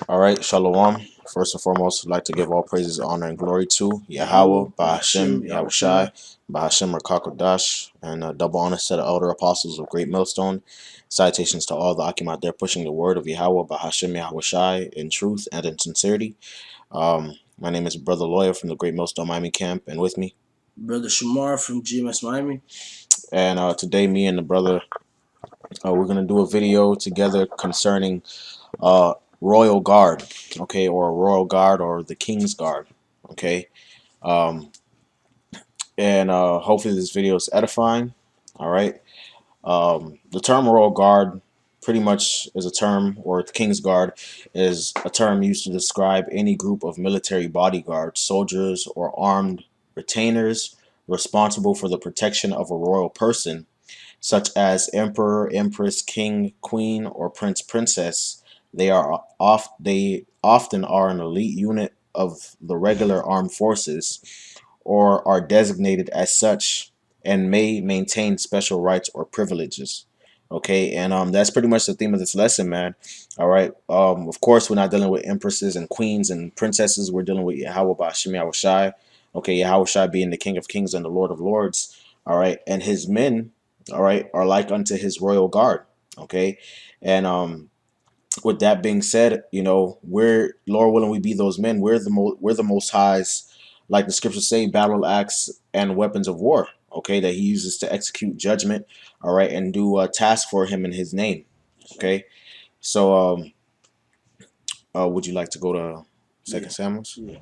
All right, Shalom. First and foremost, I'd like to give all praises, honor, and glory to Yahweh, Yahweh, Bahashem, Bahashem, Yahushai, Yahushai. Bahashem, Rakakodash, and double honor to the elder apostles of Great Millstone. Citations to all the Akim out there pushing the word of Yahweh, Bahashem, Yahushai, in truth and in sincerity. My name is Brother Lawyer from the Great Millstone Miami camp, and with me. Brother Shamar from GMS Miami. And today, me and the brother, we're going to do a video together concerning Royal Guard, okay, or Royal Guard or the King's Guard, okay. Um, and hopefully this video is edifying. All right. The term Royal Guard pretty much is a term, or the King's Guard is a term used to describe any group of military bodyguards, soldiers, or armed retainers responsible for the protection of a royal person, such as emperor, empress, king, queen, or prince, princess. They often are an elite unit of the regular armed forces or are designated as such and may maintain special rights or privileges. Okay, and that's pretty much the theme of this lesson, man. All right. Of course, we're not dealing with empresses and queens and princesses. We're dealing with Yahweh Bashim Yahushai. Okay, Yahushai being the King of Kings and the Lord of Lords. All right, and his men, all right, are like unto his royal guard. Okay, and with that being said, we're Lord willing we be those men. We're the Most High's, like the scriptures say, battle axe and weapons of war. Okay, that he uses to execute judgment. All right, and do a task for him in his name. Okay, so would you like to go to Second Samuel? Yeah.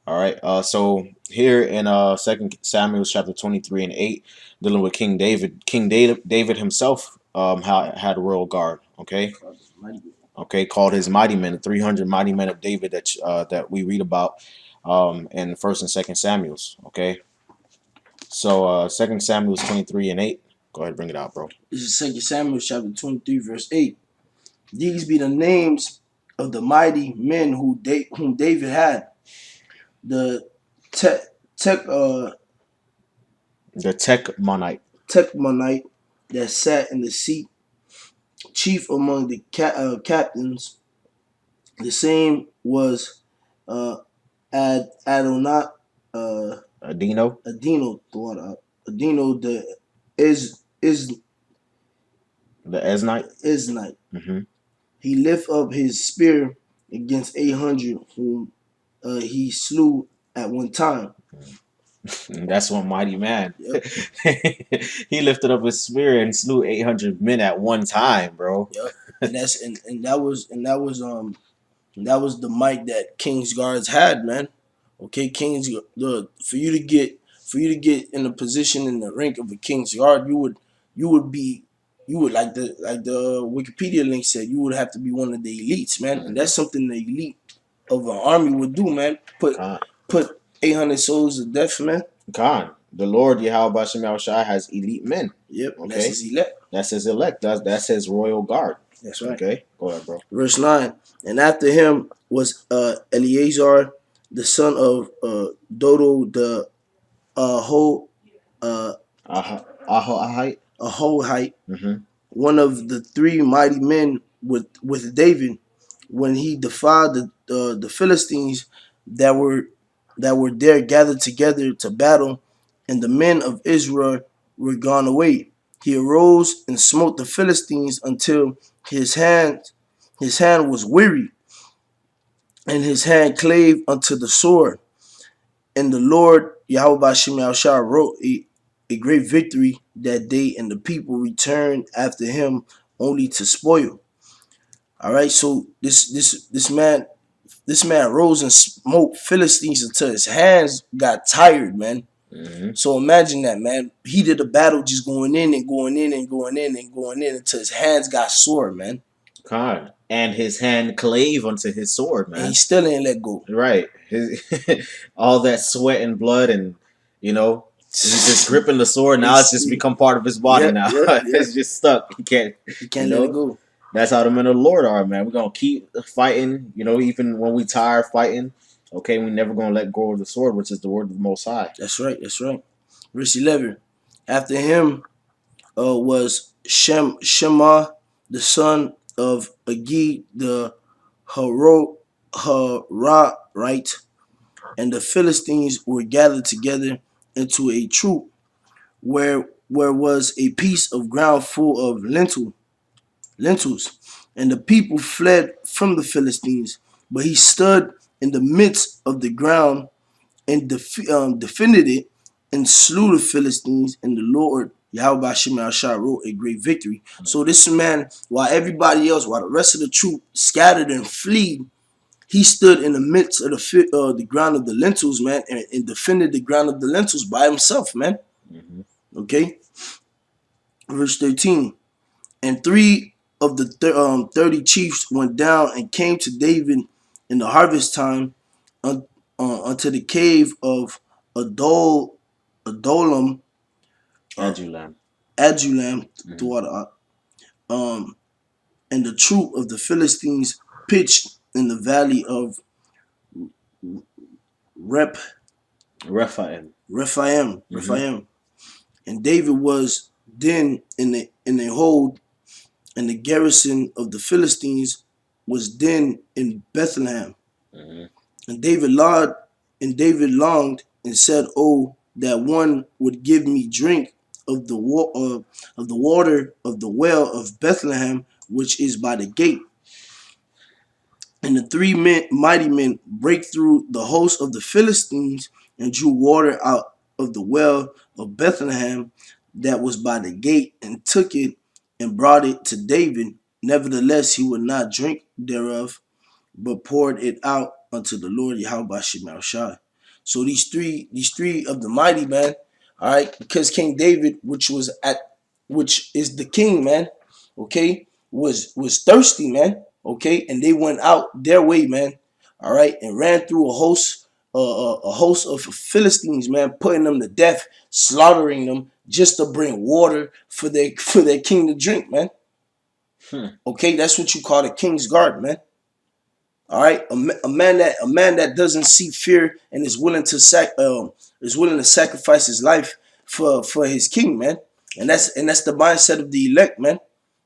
All right. So here in Second Samuel chapter 23 and 8, dealing with King David. David himself had a royal guard. Okay. Okay, called his mighty men, the 300 mighty men of David that we read about in First and Second Samuel's. Okay, so Second Samuel's 23 and 8. Go ahead, bring it out, bro. This is 2 Samuel chapter 23, verse 8. These be the names of the mighty men whom David had. The The Techmonite that sat in the seat, chief among the captains. The same was Adonat, Adino. Adino the is The Esnite. Isnite. Mm-hmm. He lift up his spear against 800 whom he slew at one time. That's one mighty man. Yep. He lifted up his spear and slew 800 men at one time, bro. Yep. And that was the might that King's Guards had, man. Okay, for you to get in a position in the rank of a King's Guard, you would like the Wikipedia link said, you would have to be one of the elites, man. And that's something the elite of an army would do, man. Put 800 souls to death, man. The Lord Yahweh Bashem Yahushai has elite men. Yep. Okay. That's his elect. That's his elect. That's his royal guard. That's right. Okay. Go ahead, bro. Verse 9. And after him was Eleazar, the son of Dodo the Ahohite. Mm-hmm. One of the three mighty men with David, when he defied the Philistines that were there gathered together to battle, and the men of Israel were gone away. He arose and smote the Philistines until his hand was weary, and his hand clave unto the sword. And the Lord Yahweh Bashem Yahushua wrote a great victory that day, and the people returned after him only to spoil. All right, so this man rose and smote Philistines until his hands got tired, man. Mm-hmm. So imagine that, man. He did a battle just going in and going in and going in and going in until his hands got sore, man. God. And his hand clave unto his sword, man. And he still ain't let go. Right. All that sweat and blood, and he's just gripping the sword. Now it's just become part of his body now. It's just stuck. He can't let it go. That's how the men of the Lord are, man. We're going to keep fighting, even when we tired fighting. Okay, we're never going to let go of the sword, which is the word of the Most High. That's right. Verse 11. After him was Shema, the son of Agi, the right, and the Philistines were gathered together into a troop where was a piece of ground full of lentils, and the people fled from the Philistines. But he stood in the midst of the ground and defended it and slew the Philistines, and the Lord Yahweh Shemel Shah wrote a great victory. So this man, while everybody else, while the rest of the troop scattered and fled, he stood in the midst of the ground of the lentils, man, and defended the ground of the lentils by himself, man. Mm-hmm. Okay, verse 13. And three of the 30 chiefs went down and came to David in the harvest time unto the cave of Adullam, Adulam. Adulam, Mm-hmm. um, and the troop of the Philistines pitched in the valley of Rep, Rephaim. Rephaim, Mm-hmm. Rephaim. And David was then in the hold, and the garrison of the Philistines was then in Bethlehem. Mm-hmm. And David longed and said, "Oh, that one would give me drink of of the water of the well of Bethlehem, which is by the gate." And the mighty men break through the host of the Philistines and drew water out of the well of Bethlehem that was by the gate, and took it and brought it to David. Nevertheless, he would not drink thereof, but poured it out unto the Lord Yahweh Shemel Shai. So these three of the mighty, man, all right, because King David, which is the king, man, okay, was thirsty, man, okay, and they went out their way, man, all right, and ran through a host of Philistines, man, putting them to death, slaughtering them just to bring water for their king to drink, man. Hmm. Okay, that's what you call the king's guard, man. All right, a man that doesn't see fear and is willing to sacrifice his life for his king, man. And that's the mindset of the elect, man.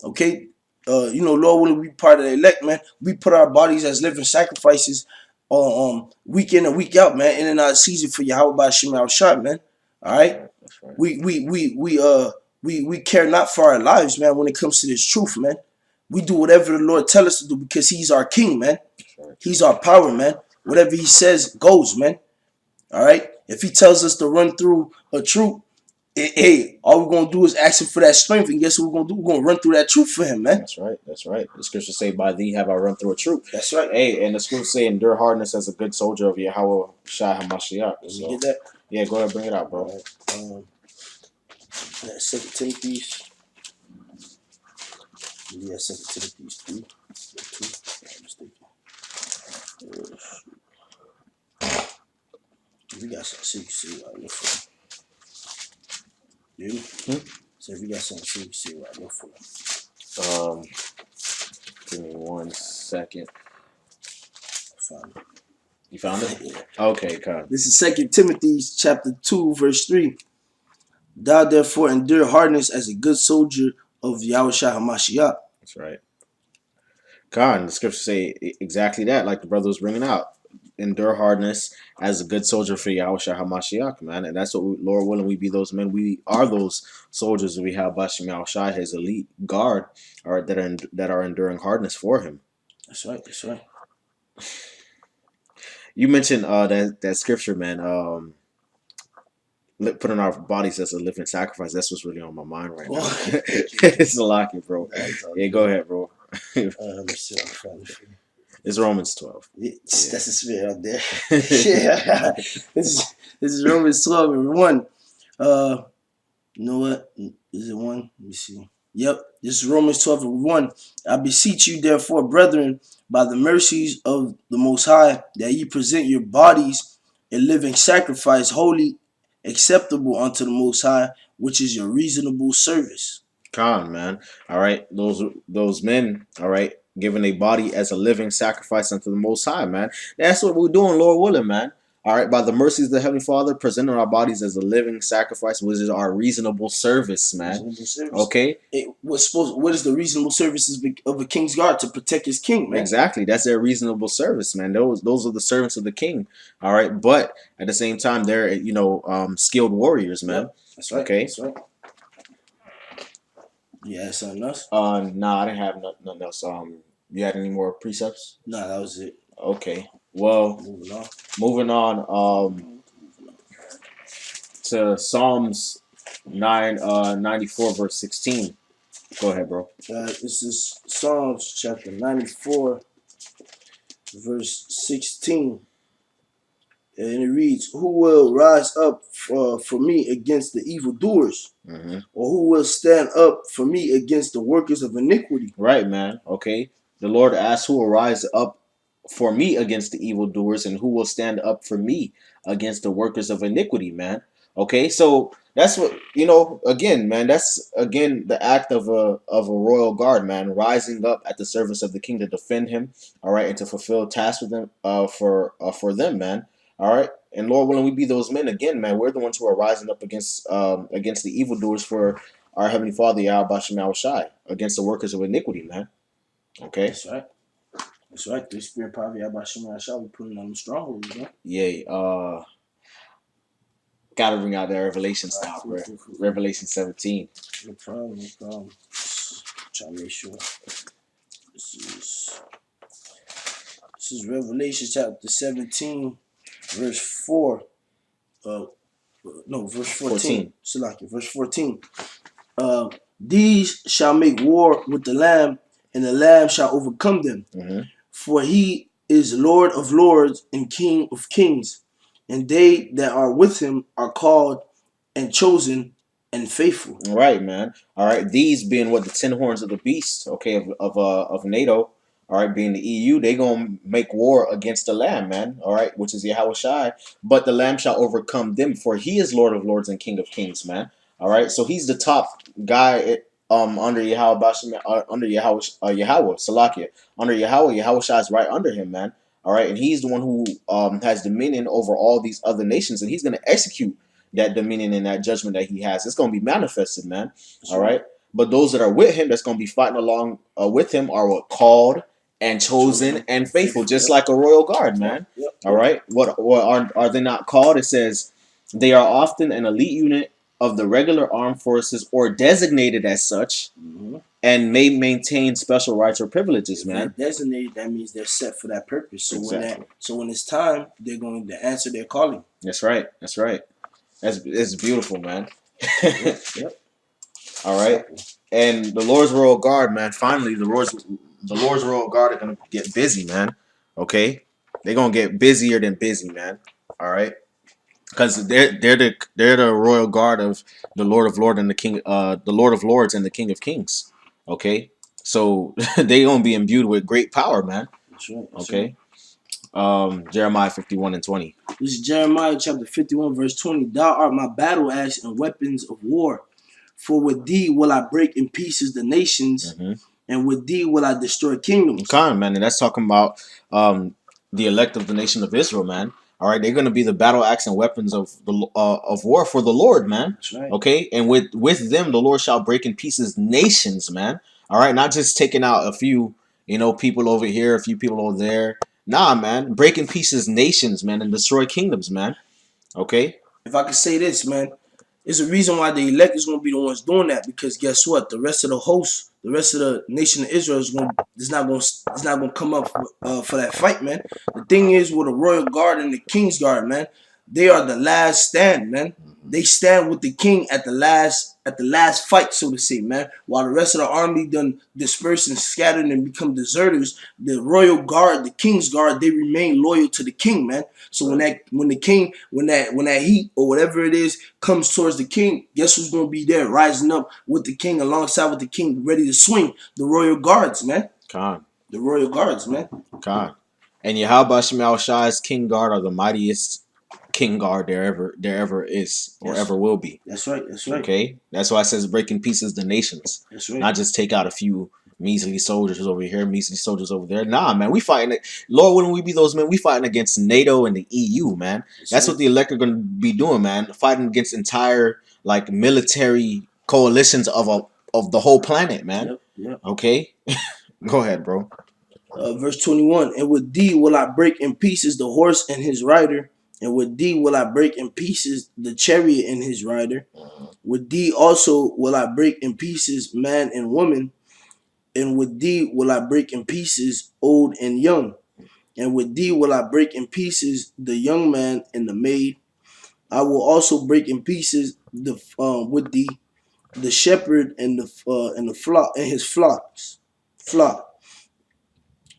Okay, Lord willing, we part of the elect, man. We put our bodies as living sacrifices, week in and week out, man. In and out of season for Yahweh by Shema Shot, man. All That's right, right. That's right. we care not for our lives, man. When it comes to this truth, man, we do whatever the Lord tell us to do because He's our King, man. That's right. He's our power, man. Whatever He says goes, man. All right. If He tells us to run through a troop, hey, all we're gonna do is ask Him for that strength, and guess what we're gonna do? We're gonna run through that troop for Him, man. That's right. That's right. The scriptures say, "By thee have I run through a troop." That's right. Hey, and the scriptures say, "Endure hardness as a good soldier of Yahweh Shai Hamashiach." Let me So, get that. yeah, go ahead, bring it out, bro. All right. Second Timothy's. Yeah, Second Timothy's 3. 2. I'm mistaken. We got some secrecy right here for you. So if we got some secrecy right here for Give me 1 second. found it. You found it? Yeah. Okay, come. This is Second Timothy's chapter 2, verse 3. Thou therefore endure hardness as a good soldier of Yahweh HaMashiach. That's right. God, the scriptures say exactly that, like the brother was bringing out. Endure hardness as a good soldier for Yahweh HaMashiach, man. And that's what, Lord willing, we be those men. We are those soldiers that we have Bashim Yahushai, his elite guard, or that are enduring hardness for him. That's right. That's right. You mentioned that scripture, man. Putting our bodies as a living sacrifice. That's what's really on my mind right now. It's a locket, bro. Yeah, go ahead, bro. Let me see. It's Romans 12. That's the spirit out there. Yeah. This is Romans 12 and 1. You know what? Is it 1? Let me see. Yep. This is Romans 12 and 1. I beseech you, therefore, brethren, by the mercies of the Most High, that ye present your bodies a living sacrifice, holy, acceptable unto the Most High, which is your reasonable service. Con, man. All right. Those men, all right, giving a body as a living sacrifice unto the Most High, man. That's what we're doing, Lord willing, man. All right, by the mercies of the Heavenly Father, presenting our bodies as a living sacrifice, which is our reasonable service, man. Reasonable service. Okay. What is the reasonable services of a king's guard? To protect his king, man. Exactly. That's their reasonable service, man. Those are the servants of the king. All right, but at the same time, they're skilled warriors, man. Yep. That's right. Okay. That's right. Yeah, something else. Nah, I didn't have nothing else. You had any more precepts? Nah, that was it. Okay. Well, moving on. To Psalms 94 verse 16. Go ahead, bro. This is Psalms chapter 94, verse 16. And it reads, "Who will rise up for me against the evildoers? Or who will stand up for me against the workers of iniquity?" Right, man. Okay. The Lord asks, who will rise up for me against the evildoers, and who will stand up for me against the workers of iniquity, man. Okay, so that's what again, man, that's again the act of a royal guard, man, rising up at the service of the king to defend him, all right, and to fulfill tasks with them for them, man. All right. And Lord willing, we be those men again, man. We're the ones who are rising up against the evildoers for our Heavenly Father, Yahweh Bashem Shai, against the workers of iniquity, man. Okay. That's right. That's right. The spirit power of Yahweh Shai shall be putting on the strongholds, you know? Yeah. Gotta bring out that Revelations now, bro. Revelation 17. No problem, no problem. Try to make sure. This is Revelation chapter 17, verse 4. Verse 14. Salaki, verse 14. These shall make war with the Lamb, and the Lamb shall overcome them. For he is Lord of lords and King of kings, and they that are with him are called and chosen and faithful. All right, man. All right, these being what the 10 horns of the beast, okay, of NATO. All right, being the EU, they gonna make war against the Lamb, man. All right, which is Yahweh Shai. But the Lamb shall overcome them, for he is Lord of lords and King of kings, man. All right, so he's the top guy under Yahweh under Yahweh Salakia, under Yahweh Shai is right under him, man. All right, and he's the one who has dominion over all these other nations, and he's gonna execute that dominion and that judgment that he has. It's gonna be manifested, man. All right, but those that are with him, that's gonna be fighting along with him, are what called and chosen and faithful, just like a royal guard, man. All right, what are they not called? It says they are often an elite unit of the regular armed forces or designated as such, and may maintain special rights or privileges, man. They're designated, that means they're set for that purpose. So when it's time, they're going to answer their calling. That's right. That's right. It's beautiful, man. Yep. All right, and the Lord's Royal Guard, man. Finally, the Lord's Royal Guard are gonna get busy, man. Okay, they're gonna get busier than busy, man. All right, because they're the Royal Guard of the Lord of Lords and the King, the Lord of Lords and the King of Kings. Okay, so they gonna be imbued with great power, man. That's right. Okay. Jeremiah 51:20. This is Jeremiah chapter 51, verse 20. Thou art my battle axe and weapons of war. For with thee will I break in pieces the nations, and with thee will I destroy kingdoms. Kind of, man, and that's talking about the elect of the nation of Israel, man. All right, they're going to be the battle axe and weapons of war for the Lord, man. That's right. Okay, and with them the Lord shall break in pieces nations, man. All right, not just taking out a few, people over here, a few people over there. Nah, man, break in pieces nations, man, and destroy kingdoms, man. Okay. If I could say this, man, there's a reason why the elect is going to be the ones doing that, because guess what? The rest of the host, the rest of the nation of Israel is not going to come up for that fight, man. The thing is, with the royal guard and the king's guard, man, they are the last stand, man. They stand with the king at the last fight, so to say, man. While the rest of the army done dispersed and scattered and become deserters, the royal guard, the king's guard, they remain loyal to the king, man. So when that heat or whatever it is comes towards the king, guess who's gonna be there, rising up with the king, alongside with the king, ready to swing? The royal guards, man. Khan. The royal guards, man. Khan. And Yahweh Shai Shai's king guard are the mightiest king guard there ever is or ever will be. That's right. That's right. Okay, that's why it says break in pieces the nations. That's right. Not just take out a few Measly soldiers over here, measly soldiers over there. Nah, man, we fighting. Lord, wouldn't we be those men? We fighting against NATO and the EU, man. That's what the elect are going to be doing, man. Fighting against entire like military coalitions of the whole planet, man. Yep, yep. Okay, go ahead, bro. Verse 21. And with thee will I break in pieces the horse and his rider, and with thee will I break in pieces the chariot and his rider. With thee also will I break in pieces man and woman, and with thee will I break in pieces old and young, and with thee will I break in pieces the young man and the maid. I will also break in pieces the with thee the shepherd and the flock and his flock,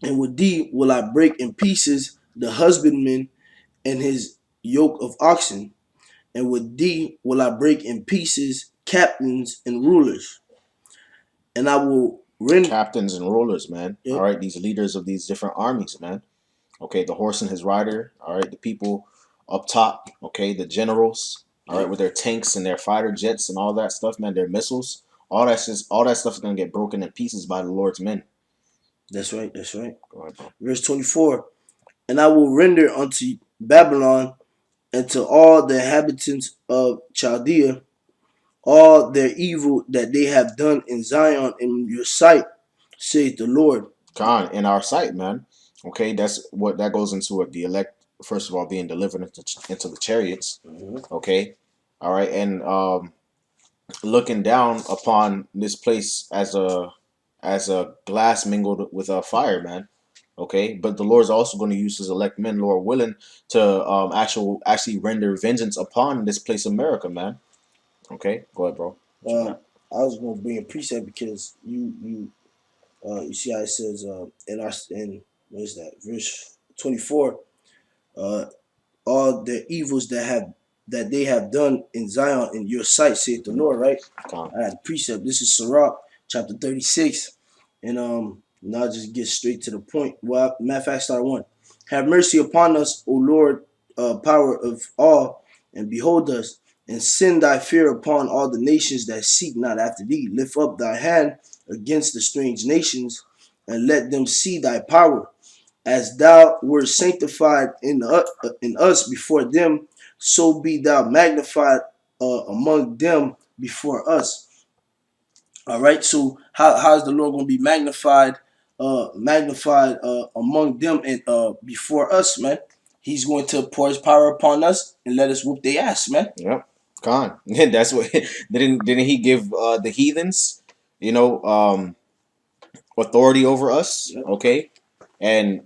and with thee will I break in pieces the husbandman and his yoke of oxen, and with thee will I break in pieces captains and rulers, and I will rend. Captains and rulers, man. All Yep, right, these leaders of these different armies, man. Okay, the horse and his rider. All right, the people up top. Okay, the generals. All right, yep. with their tanks and their fighter jets and all that stuff, man. Their missiles. All that stuff is gonna get broken in pieces by the Lord's men. That's right. That's right. Go ahead, bro. Verse 24. And I will render unto Babylon and to all the inhabitants of Chaldea all their evil that they have done in Zion in your sight, saith the Lord. Khan, in our sight, man. Okay, that's what that goes into it. The elect, first of all, being delivered into the chariots. Okay, all right, and looking down upon this place as a glass mingled with a fire, man. Okay, but the Lord's also going to use His elect men, Lord willing, to actually render vengeance upon this place, America, man. Okay, go ahead, bro. What you Uh, got? I was going to bring a precept because you see how it says in what is that verse 24, uh, all the evils that they have done in Zion in your sight, saith the Lord, right? Khan. I had a precept. This is Sirach chapter 36. And now I'll just get straight to the point. Well, matter of fact, start one. Have mercy upon us, O Lord, power of all, and behold us, and send thy fear upon all the nations that seek not after thee. Lift up thy hand against the strange nations, and let them see thy power. As thou wert sanctified in us before them, so be thou magnified among them before us. All right. So how is the Lord going to be magnified, among them and before us, man? He's going to pour His power upon us and let us whoop their ass, man. Yep. Khan. That's what didn't He give the heathens, you know, authority over us? Yep. Okay, and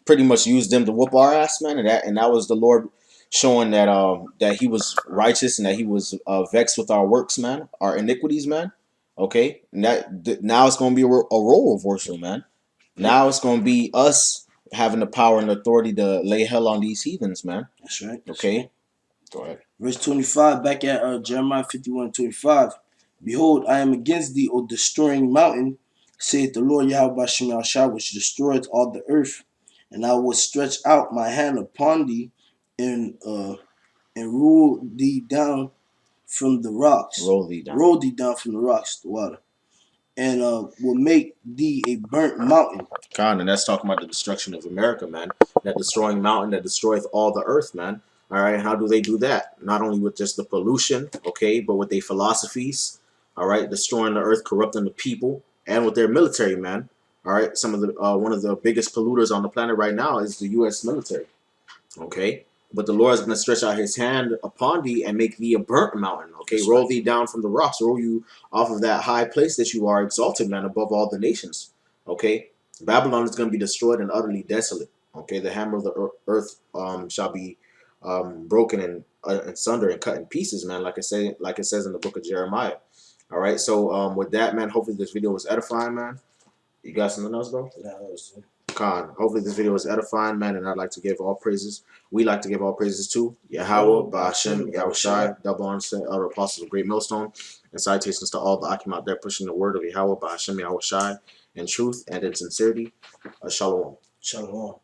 pretty much used them to whoop our ass, man. And that was the Lord showing that He was righteous and that He was vexed with our works, man, our iniquities, man. Okay, and now it's gonna be a role reversal, man. Yep. Now it's gonna be us having the power and authority to lay hell on these heathens, man. That's right. That's Okay, right. go ahead. Verse 25, back at Jeremiah 51:25. Behold, I am against thee, O destroying mountain, saith the Lord Yahweh Bashem Yahshua, which destroyeth all the earth. And I will stretch out my hand upon thee and rule thee down from the rocks. Roll thee down. Roll thee down from the rocks, the water. And will make thee a burnt mountain. Khan, and that's talking about the destruction of America, man. That destroying mountain that destroyeth all the earth, man. All right, how do they do that? Not only with just the pollution, okay, but with their philosophies, all right, destroying the earth, corrupting the people, and with their military, man. All right, some of the one of the biggest polluters on the planet right now is the U.S. military. Okay. But the Lord is going to stretch out His hand upon thee and make thee a burnt mountain. Okay. That's Roll right. thee down from the rocks. Roll you off of that high place that you are exalted, man, above all the nations. Okay. Babylon is going to be destroyed and utterly desolate. Okay. The hammer of the earth shall be broken and sunder and cut in pieces, man. Like it says in the book of Jeremiah. All right. So with that, man, hopefully this video was edifying, man. You got something else, bro? Khan. Hopefully this video is edifying, man, and I'd like to give all praises. We like to give all praises to Yahweh, Ba'ashem, Yahushai, double honors to other apostles of Great Millstone, and citations to all the Akim out there pushing the word of Yahweh, Ba'ashem, Yahushai, in truth and in sincerity. Shalom. Shalom.